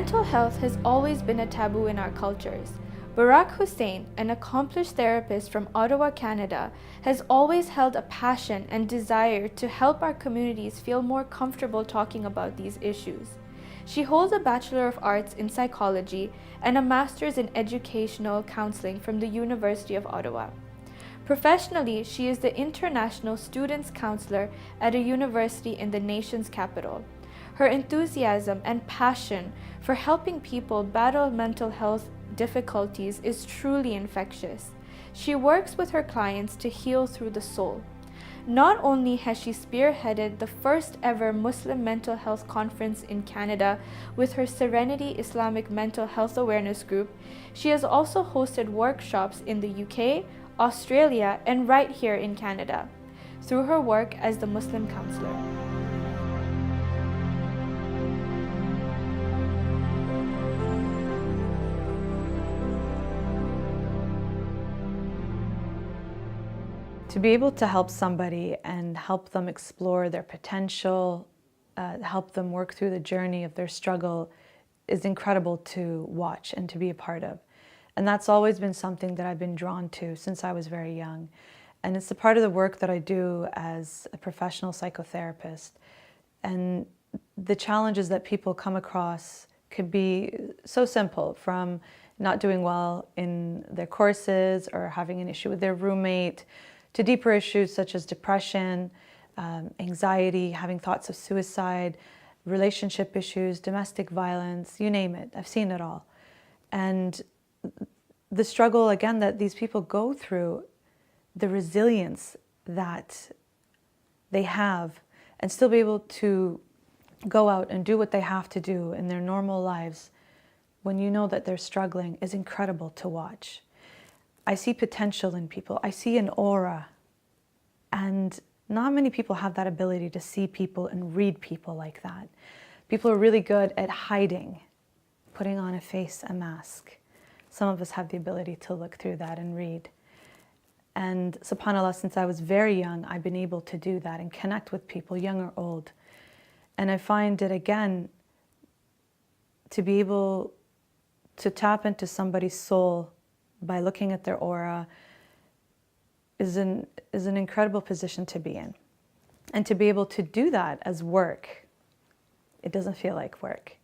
Mental health has always been a taboo in our cultures. Berak Hussain, an accomplished therapist from Ottawa, Canada, has always held a passion and desire to help our communities feel more comfortable talking about these issues. She holds a Bachelor of Arts in Psychology and a Master's in Educational Counseling from the University of Ottawa. Professionally, she is the International Students Counsellor at a university in the nation's capital. Her enthusiasm and passion for helping people battle mental health difficulties is truly infectious. She works with her clients to heal through the soul. Not only has she spearheaded the first ever Muslim mental health conference in Canada with her Serenity Islamic Mental Health Awareness Group, she has also hosted workshops in the UK, Australia, and right here in Canada, through her work as the Muslim counselor. To be able to help somebody and help them explore their potential, help them work through the journey of their struggle is incredible to watch and to be a part of. And that's always been something that I've been drawn to since I was very young. And it's a part of the work that I do as a professional psychotherapist. And the challenges that people come across could be so simple, from not doing well in their courses or having an issue with their roommate, to deeper issues such as depression, anxiety, having thoughts of suicide, relationship issues, domestic violence, you name it. I've seen it all. And the struggle, again, that these people go through, the resilience that they have, and still be able to go out and do what they have to do in their normal lives when you know that they're struggling, is incredible to watch. I see potential in people. I see an aura. And not many people have that ability to see people and read people like that. People are really good at hiding, putting on a face, a mask. Some of us have the ability to look through that and read. And subhanAllah, since I was very young, I've been able to do that and connect with people, young or old. And I find it, again, to be able to tap into somebody's soul by looking at their aura is an incredible position to be in. And to be able to do that as work, it doesn't feel like work.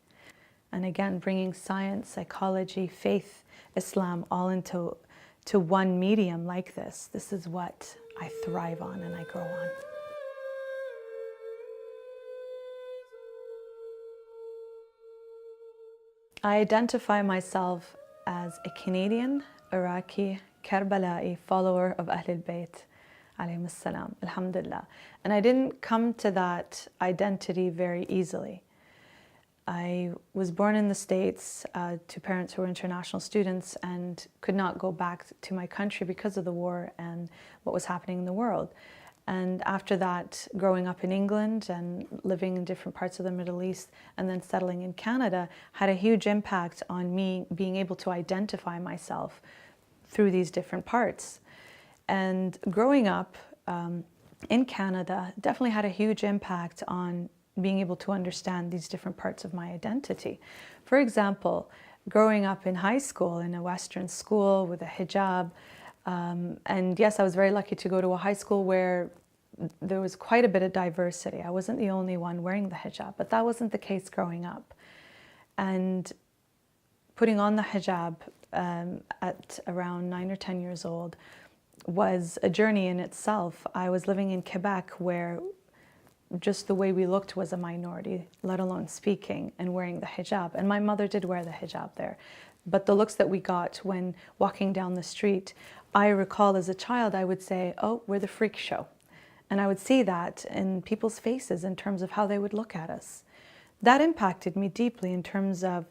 And again, bringing science, psychology, faith, Islam all into one medium like this is what I thrive on and I grow on. I identify myself as a Canadian, Iraqi, Karbala'i follower of Ahlul Bayt, alayhim as-salam, alhamdulillah. And I didn't come to that identity very easily. I was born in the States to parents who were international students and could not go back to my country because of the war and what was happening in the world. And after that, growing up in England and living in different parts of the Middle East and then settling in Canada had a huge impact on me being able to identify myself through these different parts. And growing up in Canada definitely had a huge impact on being able to understand these different parts of my identity. For example, growing up in high school in a Western school with a hijab, and yes, I was very lucky to go to a high school where there was quite a bit of diversity. I wasn't the only one wearing the hijab, but that wasn't the case growing up. And putting on the hijab at around 9 or 10 years old was a journey in itself. I was living in Quebec where just the way we looked was a minority, let alone speaking and wearing the hijab. And my mother did wear the hijab there. But the looks that we got when walking down the street, I recall as a child, I would say, oh, we're the freak show. And I would see that in people's faces in terms of how they would look at us. That impacted me deeply in terms of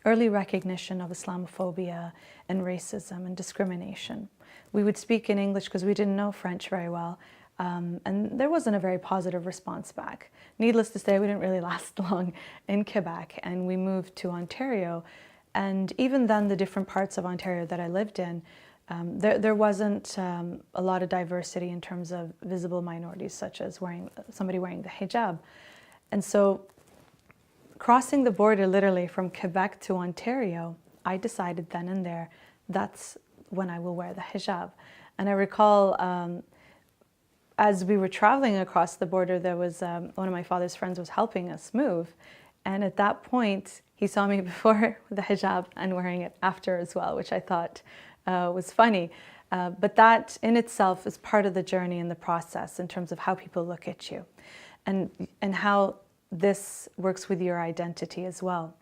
early recognition of Islamophobia and racism and discrimination. We would speak in English because we didn't know French very well. And there wasn't a very positive response back. Needless to say, we didn't really last long in Quebec, and we moved to Ontario. And even then, the different parts of Ontario that I lived in, there wasn't a lot of diversity in terms of visible minorities, such as somebody wearing the hijab. And so crossing the border literally from Quebec to Ontario, I decided then and there, that's when I will wear the hijab. And I recall as we were traveling across the border, there was one of my father's friends was helping us move. And at that point, he saw me before with the hijab and wearing it after as well, which I thought was funny. But that in itself is part of the journey and the process in terms of how people look at you and how this works with your identity as well.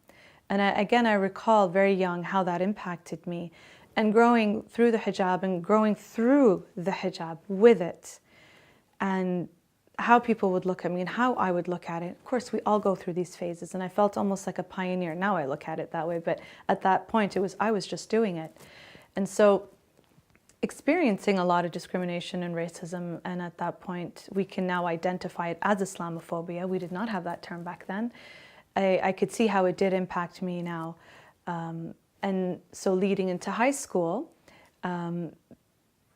And again, I recall very young how that impacted me, and growing through the hijab and growing through the hijab with it, and how people would look at me and how I would look at it. Of course, we all go through these phases, and I felt almost like a pioneer. Now I look at it that way, but at that point I was just doing it. And so experiencing a lot of discrimination and racism, and at that point we can now identify it as Islamophobia. We did not have that term back then. I could see how it did impact me now. And so leading into high school, and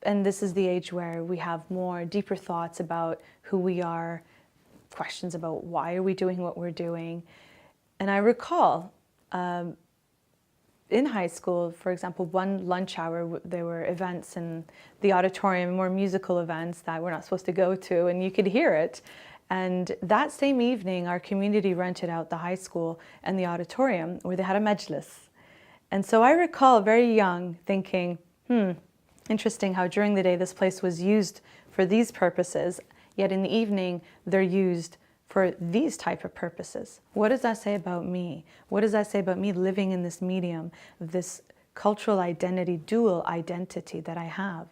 this is the age where we have more deeper thoughts about who we are, questions about why are we doing what we're doing. And I recall in high school, for example, one lunch hour, there were events in the auditorium, more musical events that we're not supposed to go to, and you could hear it. And that same evening, our community rented out the high school and the auditorium where they had a majlis. And so I recall very young thinking, interesting how during the day this place was used for these purposes, yet in the evening they're used for these type of purposes. What does that say about me? What does that say about me living in this medium, this cultural identity, dual identity that I have?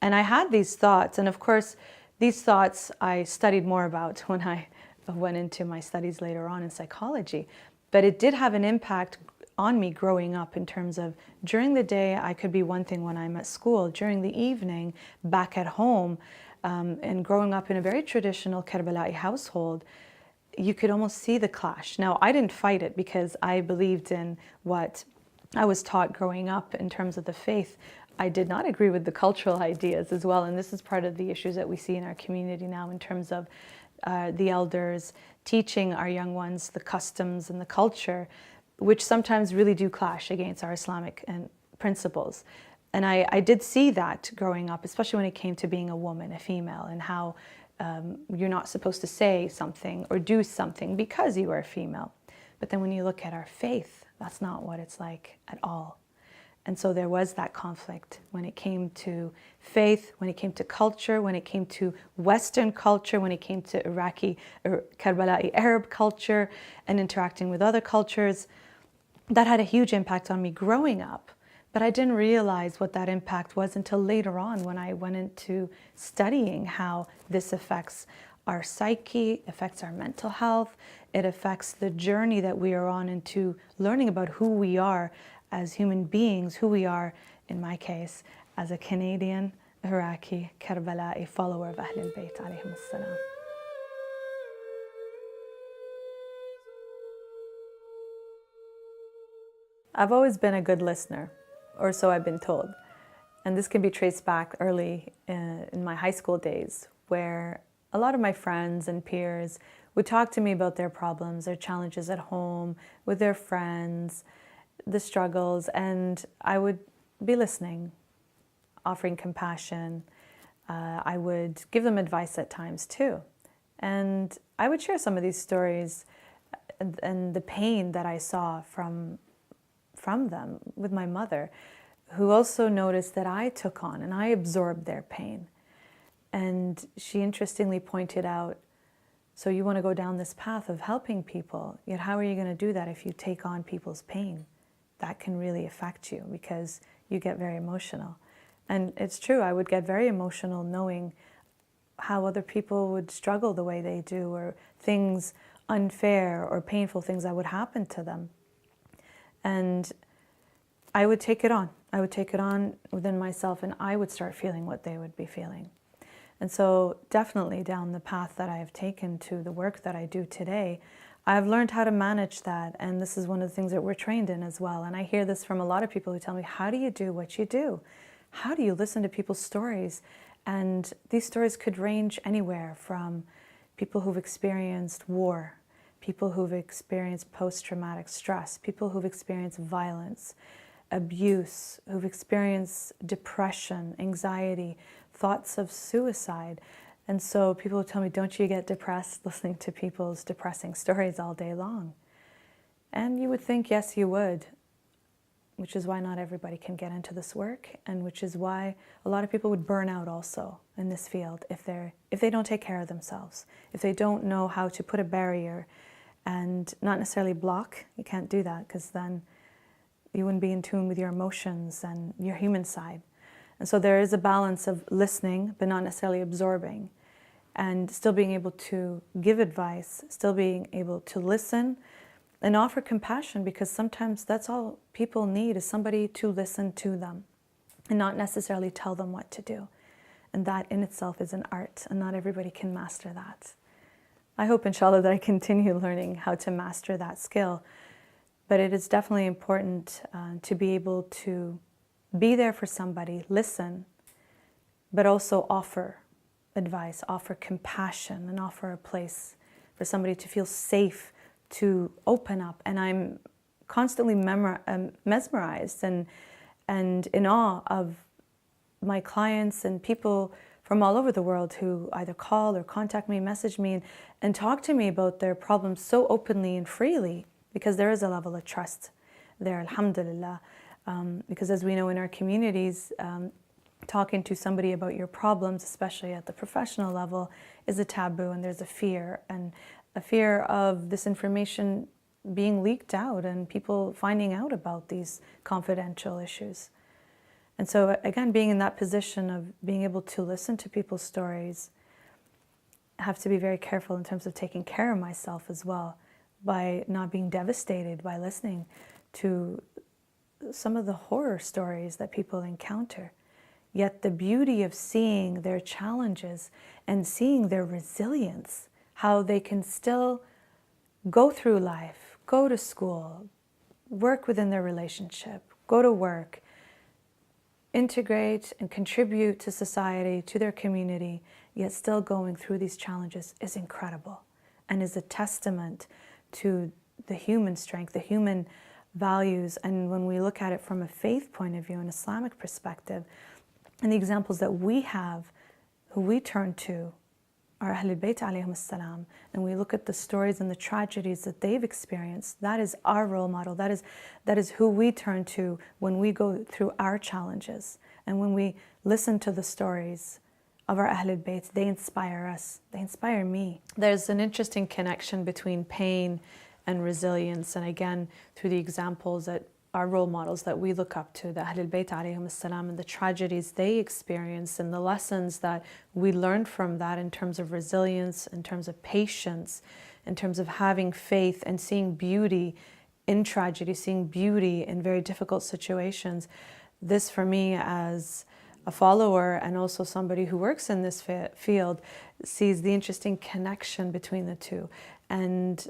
And I had these thoughts, and of course, these thoughts I studied more about when I went into my studies later on in psychology. But it did have an impact on me growing up in terms of during the day I could be one thing when I'm at school, during the evening back at home, and growing up in a very traditional Karbala'i household, you could almost see the clash. Now, I didn't fight it because I believed in what I was taught growing up in terms of the faith. I did not agree with the cultural ideas as well, and this is part of the issues that we see in our community now in terms of the elders teaching our young ones the customs and the culture, which sometimes really do clash against our Islamic principles. And I did see that growing up, especially when it came to being a woman, a female, and how you're not supposed to say something or do something because you are a female. But then when you look at our faith, that's not what it's like at all. And so there was that conflict when it came to faith, when it came to culture, when it came to Western culture, when it came to Iraqi or Karbala'i Arab culture and interacting with other cultures. That had a huge impact on me growing up. But I didn't realize what that impact was until later on when I went into studying how this affects our psyche, affects our mental health. It affects the journey that we are on into learning about who we are as human beings, who we are, in my case, as a Canadian, Iraqi, Karbala'i follower of Ahlul Bayt alayhim as-salam. I've always been a good listener, or so I've been told. And this can be traced back early in my high school days, where a lot of my friends and peers would talk to me about their problems, their challenges at home, with their friends, the struggles, and I would be listening, offering compassion. I would give them advice at times too. And I would share some of these stories and the pain that I saw from them with my mother, who also noticed that I took on and I absorbed their pain. And she interestingly pointed out, so you want to go down this path of helping people, yet how are you going to do that if you take on people's pain? That can really affect you because you get very emotional. And it's true, I would get very emotional knowing how other people would struggle the way they do, or things unfair or painful things that would happen to them. And I would take it on. I would take it on within myself, and I would start feeling what they would be feeling. And so definitely down the path that I have taken to the work that I do today, I've learned how to manage that, and this is one of the things that we're trained in as well. And I hear this from a lot of people who tell me, how do you do what you do? How do you listen to people's stories? And these stories could range anywhere from people who've experienced war, people who've experienced post-traumatic stress, people who've experienced violence, abuse, who've experienced depression, anxiety, thoughts of suicide. And so people tell me, don't you get depressed listening to people's depressing stories all day long? And you would think, yes, you would, which is why not everybody can get into this work, and which is why a lot of people would burn out also in this field if they don't take care of themselves, if they don't know how to put a barrier and not necessarily block. You can't do that, because then you wouldn't be in tune with your emotions and your human side. And so there is a balance of listening, but not necessarily absorbing, and still being able to give advice, still being able to listen and offer compassion, because sometimes that's all people need, is somebody to listen to them and not necessarily tell them what to do. And that in itself is an art, and not everybody can master that. I hope, inshallah, that I continue learning how to master that skill. But it is definitely important to be able to be there for somebody, listen, but also offer advice, offer compassion, and offer a place for somebody to feel safe to open up. And I'm constantly mesmerized and in awe of my clients and people from all over the world who either call or contact me, message me, and talk to me about their problems so openly and freely, because there is a level of trust there, alhamdulillah. Because as we know in our communities, talking to somebody about your problems, especially at the professional level, is a taboo, and there's a fear of this information being leaked out and people finding out about these confidential issues. And so again, being in that position of being able to listen to people's stories, I have to be very careful in terms of taking care of myself as well, by not being devastated by listening to some of the horror stories that people encounter. Yet the beauty of seeing their challenges and seeing their resilience, how they can still go through life, go to school, work within their relationship, go to work, integrate and contribute to society, to their community, yet still going through these challenges, is incredible, and is a testament to the human strength, the human values. And when we look at it from a faith point of view, an Islamic perspective, and the examples that we have, who we turn to, are Ahlul Bayt alayhim as-salam, and we look at the stories and the tragedies that they've experienced, that is our role model. That is who we turn to when we go through our challenges. And when we listen to the stories of our Ahlul Bayt, they inspire us, they inspire me. There's an interesting connection between pain and resilience, and again, through the examples that our role models that we look up to, the Ahlul Bayt alayhim as-salam, and the tragedies they experienced, and the lessons that we learned from that in terms of resilience, in terms of patience, in terms of having faith and seeing beauty in tragedy, seeing beauty in very difficult situations. This, for me, as a follower and also somebody who works in this field, sees the interesting connection between the two. And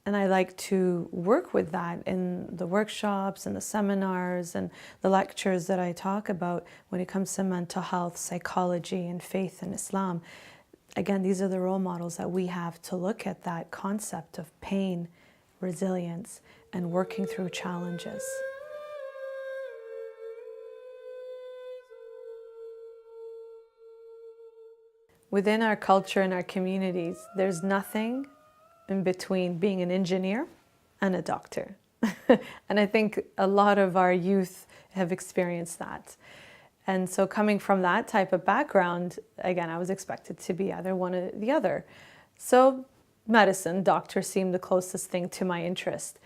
I like to work with that in the workshops and the seminars and the lectures that I talk about when it comes to mental health, psychology, and faith in Islam. Again, these are the role models that we have to look at that concept of pain, resilience, and working through challenges. Within our culture and our communities, there's nothing in between being an engineer and a doctor. And I think a lot of our youth have experienced that. And so coming from that type of background, again, I was expected to be either one or the other. So medicine, doctor seemed the closest thing to my interest.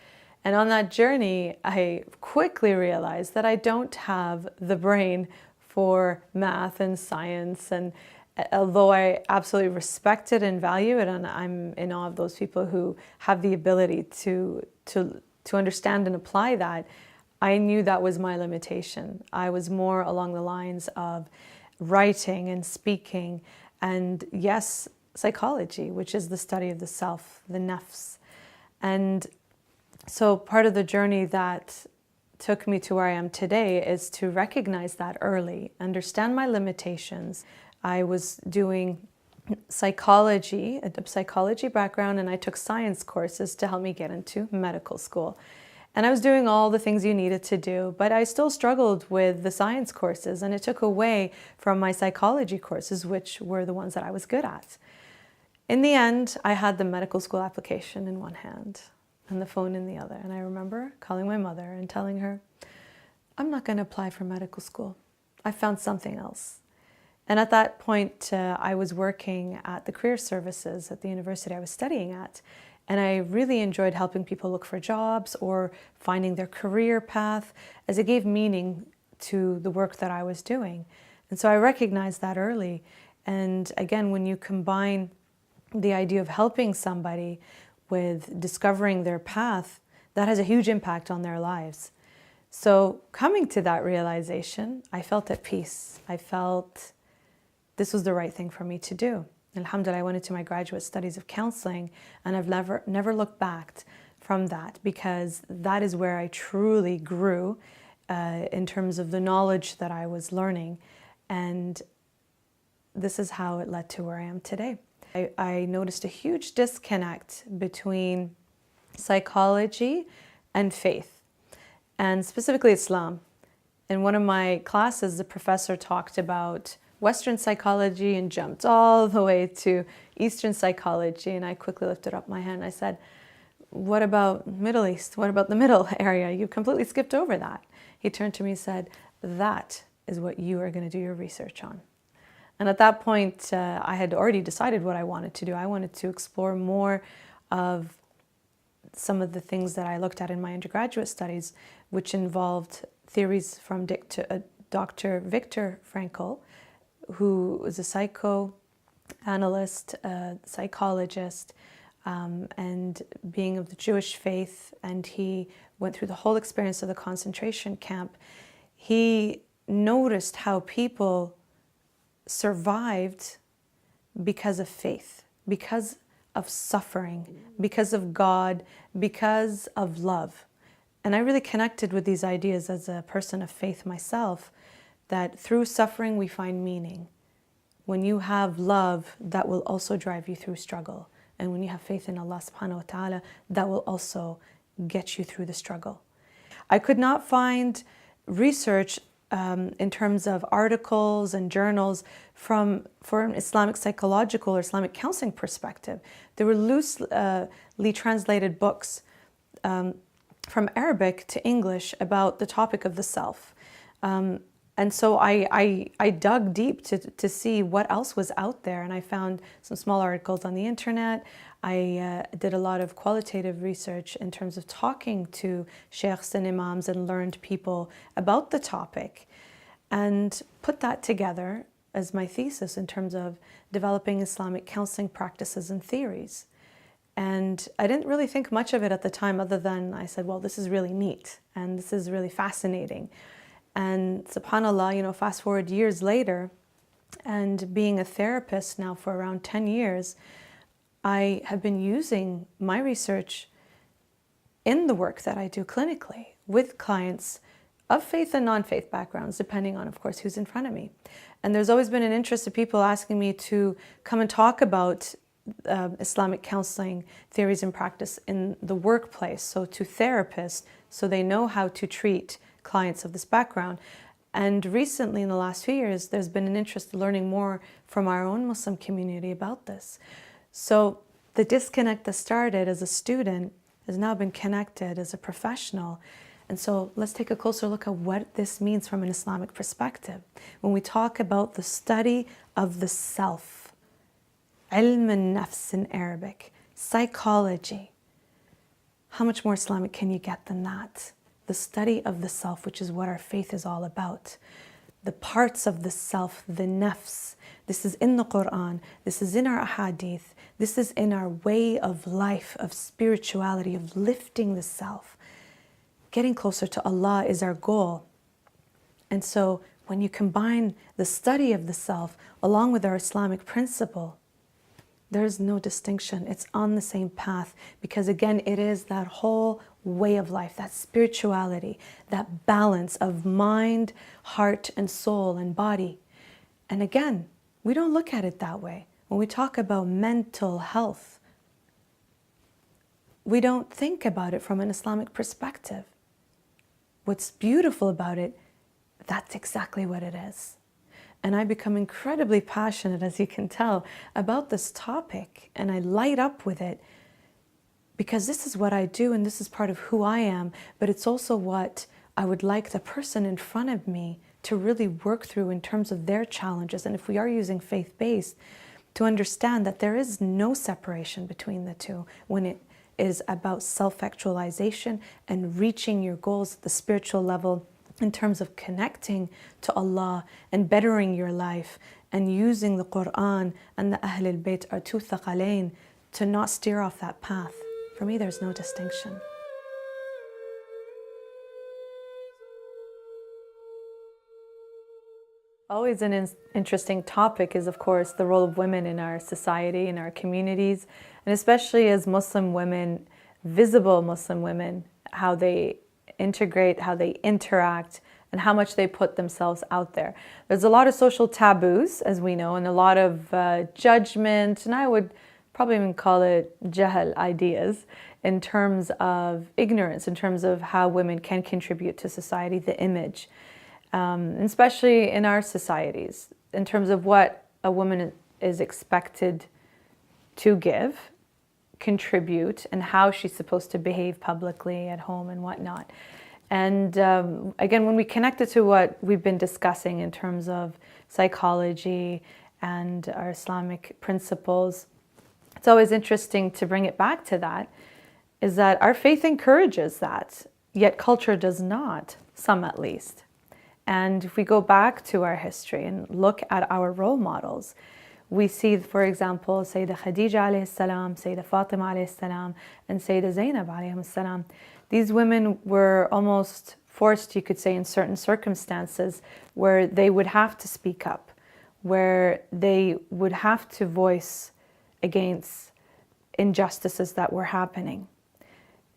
And on that journey, I quickly realized that I don't have the brain for math and science, and although I absolutely respect it and value it, and I'm in awe of those people who have the ability to understand and apply that, I knew that was my limitation. I was more along the lines of writing and speaking, and yes, psychology, which is the study of the self, the nafs. And so part of the journey that took me to where I am today is to recognize that early, understand my limitations. I was doing psychology, a psychology background, and I took science courses to help me get into medical school. And I was doing all the things you needed to do, but I still struggled with the science courses, and it took away from my psychology courses, which were the ones that I was good at. In the end, I had the medical school application in one hand and the phone in the other. And I remember calling my mother and telling her, I'm not going to apply for medical school. I found something else. And at that point, I was working at the career services at the university I was studying at. And I really enjoyed helping people look for jobs or finding their career path, as it gave meaning to the work that I was doing. And so I recognized that early. And again, when you combine the idea of helping somebody with discovering their path, that has a huge impact on their lives. So coming to that realization, I felt at peace. I felt this was the right thing for me to do. Alhamdulillah, I went into my graduate studies of counseling, and I've never looked back from that, because that is where I truly grew in terms of the knowledge that I was learning. And this is how it led to where I am today. I noticed a huge disconnect between psychology and faith, and specifically Islam. In one of my classes, the professor talked about Western psychology and jumped all the way to Eastern psychology. And I quickly lifted up my hand and I said, what about Middle East? What about the middle area? You completely skipped over that. He turned to me and said, that is what you are going to do your research on. And at that point, I had already decided what I wanted to do. I wanted to explore more of some of the things that I looked at in my undergraduate studies, which involved theories from Dr. Viktor Frankl, who was a psychoanalyst, a psychologist, and being of the Jewish faith, and he went through the whole experience of the concentration camp. He noticed how people survived because of faith, because of suffering, because of God, because of love. And I really connected with these ideas as a person of faith myself, that through suffering we find meaning. When you have love, that will also drive you through struggle. And when you have faith in Allah subhanahu wa ta'ala, that will also get you through the struggle. I could not find research in terms of articles and journals for an Islamic psychological or Islamic counseling perspective. There were loosely translated books from Arabic to English about the topic of the self. And so I dug deep to see what else was out there, and I found some small articles on the internet. I did a lot of qualitative research in terms of talking to sheikhs and imams and learned people about the topic, and put that together as my thesis in terms of developing Islamic counseling practices and theories. And I didn't really think much of it at the time, other than I said, well, this is really neat and this is really fascinating. And subhanAllah, fast forward years later, and being a therapist now for around 10 years, I have been using my research in the work that I do clinically with clients of faith and non-faith backgrounds, depending on, of course, who's in front of me. And there's always been an interest of people asking me to come and talk about Islamic counseling theories and practice in the workplace, so to therapists, so they know how to treat clients of this background. And recently, in the last few years, there's been an interest in learning more from our own Muslim community about this. So the disconnect that started as a student has now been connected as a professional. And so let's take a closer look at what this means from an Islamic perspective. When we talk about the study of the self, ilm al-nafs in Arabic, psychology, how much more Islamic can you get than that? The study of the self, which is what our faith is all about. The parts of the self, the nafs. This is in the Quran, this is in our ahadith, this is in our way of life, of spirituality, of lifting the self. Getting closer to Allah is our goal. And so when you combine the study of the self along with our Islamic principle, there's no distinction. It's on the same path, because again, it is that whole way of life, that spirituality, that balance of mind, heart, and soul and body. And again, we don't look at it that way. when we talk about mental health, we don't think about it from an Islamic perspective. What's beautiful about it, that's exactly what it is. And I become incredibly passionate, as you can tell, about this topic, and I light up with it because this is what I do and this is part of who I am, but it's also what I would like the person in front of me to really work through in terms of their challenges. And if we are using faith-based, to understand that there is no separation between the two when it is about self-actualization and reaching your goals at the spiritual level in terms of connecting to Allah and bettering your life and using the Quran and the Ahlul Bayt, our two thaqalain, to not steer off that path. For me, there's no distinction. Always an interesting topic is, of course, the role of women in our society, in our communities, and especially as Muslim women, visible Muslim women, how they integrate, how they interact, and how much they put themselves out there. There's a lot of social taboos, as we know, and a lot of judgment, and I would probably even call it jahl ideas, in terms of ignorance, in terms of how women can contribute to society, the image. Especially in our societies, in terms of what a woman is expected to give, contribute, and how she's supposed to behave publicly at home and whatnot. And again, when we connect it to what we've been discussing in terms of psychology and our Islamic principles, it's always interesting to bring it back to that, is that our faith encourages that, yet culture does not, some at least. And if we go back to our history and look at our role models, we see, for example, Sayyidah Khadija alayhi salam, Sayyidah Fatima alayhi salam, and Sayyidah Zainab alayhi salam. These women were almost forced, you could say, in certain circumstances where they would have to speak up, where they would have to voice against injustices that were happening.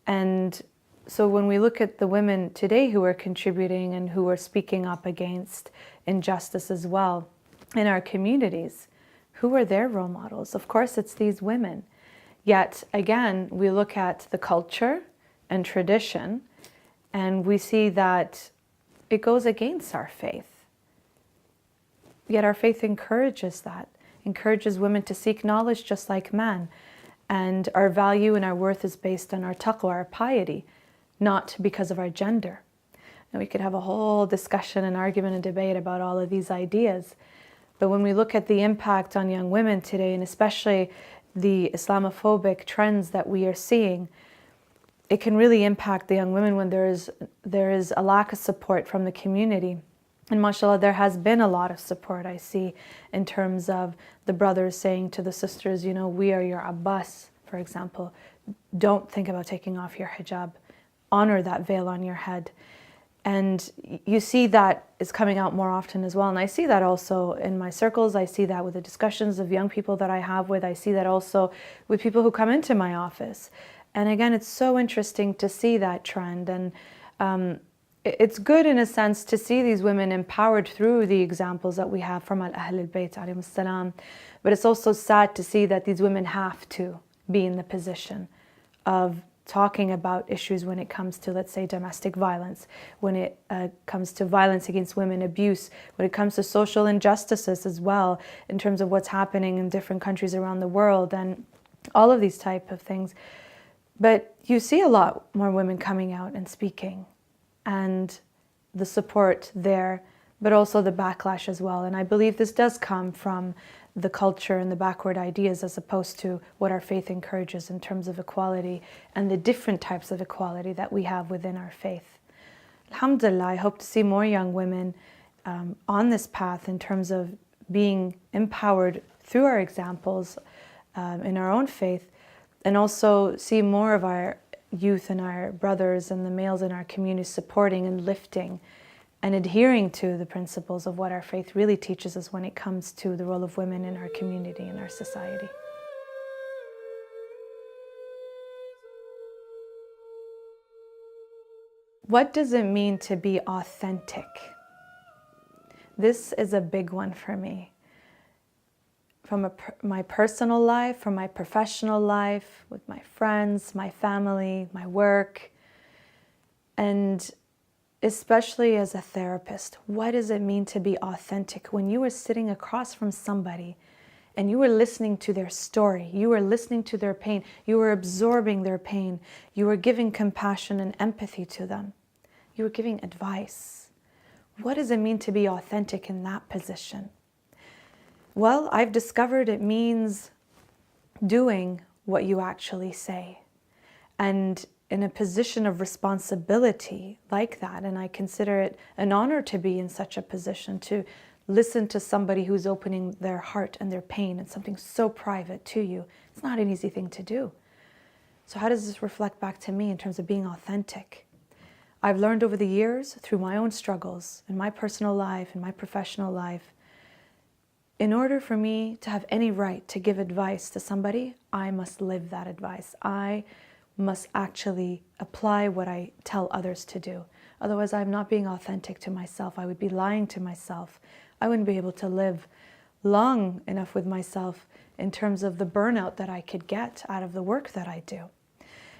And so when we look at the women today who are contributing and who are speaking up against injustice as well in our communities, who are their role models? Of course, it's these women. Yet again, we look at the culture and tradition and we see that it goes against our faith. Yet our faith encourages that, encourages women to seek knowledge just like men. And our value and our worth is based on our taqwa, our piety, not because of our gender. And we could have a whole discussion and argument and debate about all of these ideas. But when we look at the impact on young women today, and especially the Islamophobic trends that we are seeing, it can really impact the young women when there is a lack of support from the community. And mashallah, there has been a lot of support, I see, in terms of the brothers saying to the sisters, you know, we are your Abbas, for example. Don't think about taking off your hijab. Honor that veil on your head. And you see that is coming out more often as well. And I see that also in my circles. I see that with the discussions of young people that I have with. I see that also with people who come into my office. And again, it's so interesting to see that trend. And it's good in a sense to see these women empowered through the examples that we have from Ahlul Bayt alayhim salam. But it's also sad to see that these women have to be in the position of talking about issues when it comes to, let's say, domestic violence, when it comes to violence against women, abuse, when it comes to social injustices as well, in terms of what's happening in different countries around the world and all of these type of things. But you see a lot more women coming out and speaking, and the support there, but also the backlash as well. And I believe this does come from the culture and the backward ideas as opposed to what our faith encourages in terms of equality and the different types of equality that we have within our faith. Alhamdulillah, I hope to see more young women on this path in terms of being empowered through our examples in our own faith, and also see more of our youth and our brothers and the males in our community supporting and lifting and adhering to the principles of what our faith really teaches us when it comes to the role of women in our community and our society. What does it mean to be authentic? This is a big one for me. my personal life, from my professional life, with my friends, my family, my work, and especially as a therapist. What does it mean to be authentic? When you are sitting across from somebody and you are listening to their story, you are listening to their pain, you are absorbing their pain, you are giving compassion and empathy to them, you are giving advice. What does it mean to be authentic in that position? Well, I've discovered it means doing what you actually say. And in a position of responsibility like that, and I consider it an honor to be in such a position, to listen to somebody who's opening their heart and their pain and something so private to you. It's not an easy thing to do. So how does this reflect back to me in terms of being authentic? I've learned over the years, through my own struggles, in my personal life, in my professional life, in order for me to have any right to give advice to somebody, I must live that advice. I must actually apply what I tell others to do. Otherwise, I'm not being authentic to myself. I would be lying to myself. I wouldn't be able to live long enough with myself in terms of the burnout that I could get out of the work that I do.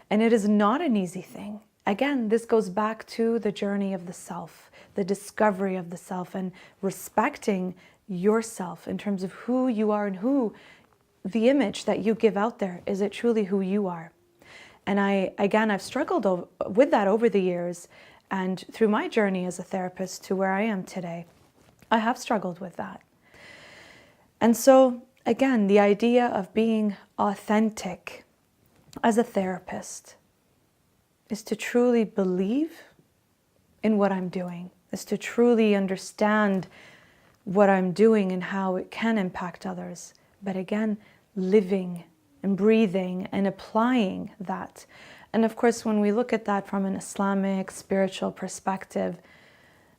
And it is not an easy thing. Again, this goes back to the journey of the self, the discovery of the self, and respecting yourself in terms of who you are and who the image that you give out there. Is it truly who you are? And I've struggled with that over the years, and through my journey as a therapist to where I am today, I have struggled with that. And so again, the idea of being authentic as a therapist is to truly believe in what I'm doing, is to truly understand what I'm doing and how it can impact others. But again, living and breathing and applying that. And of course, when we look at that from an Islamic spiritual perspective,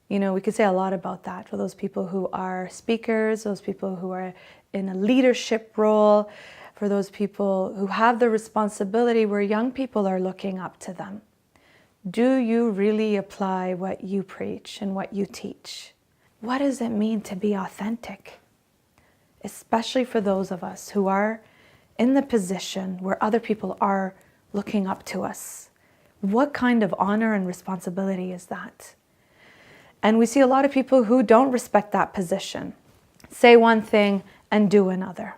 you know, we could say a lot about that for those people who are speakers, those people who are in a leadership role, for those people who have the responsibility where young people are looking up to them. Do you really apply what you preach and what you teach? What does it mean to be authentic? Especially for those of us who are in the position where other people are looking up to us. What kind of honor and responsibility is that? And we see a lot of people who don't respect that position, say one thing and do another.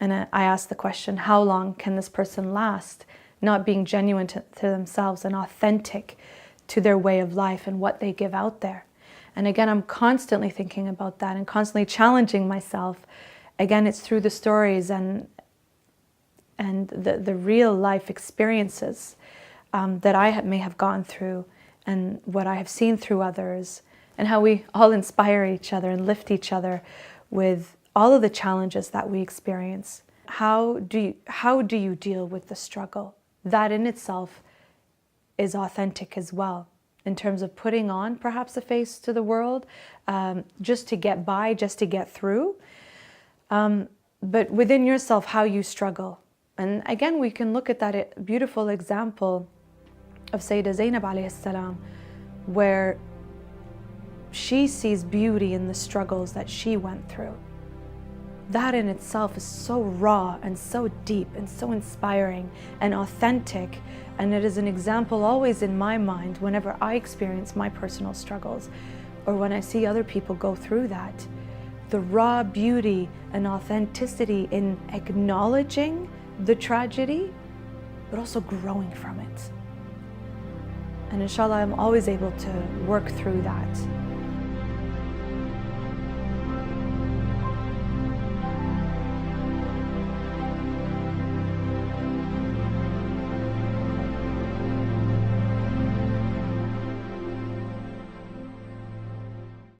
And I ask the question, how long can this person last, not being genuine to themselves and authentic to their way of life and what they give out there? And again, I'm constantly thinking about that and constantly challenging myself. Again, it's through the stories and the real life experiences that I may have gone through, and what I have seen through others, and how we all inspire each other and lift each other with all of the challenges that we experience. How do you deal with the struggle? That in itself is authentic as well, in terms of putting on perhaps a face to the world, just to get by, just to get through. But within yourself, how you struggle. And again, we can look at that beautiful example of Sayyidah Zainab alayhi salam, where she sees beauty in the struggles that she went through. That in itself is so raw and so deep and so inspiring and authentic. And it is an example always in my mind whenever I experience my personal struggles, or when I see other people go through that. The raw beauty and authenticity in acknowledging the tragedy, but also growing from it. And inshallah, I'm always able to work through that.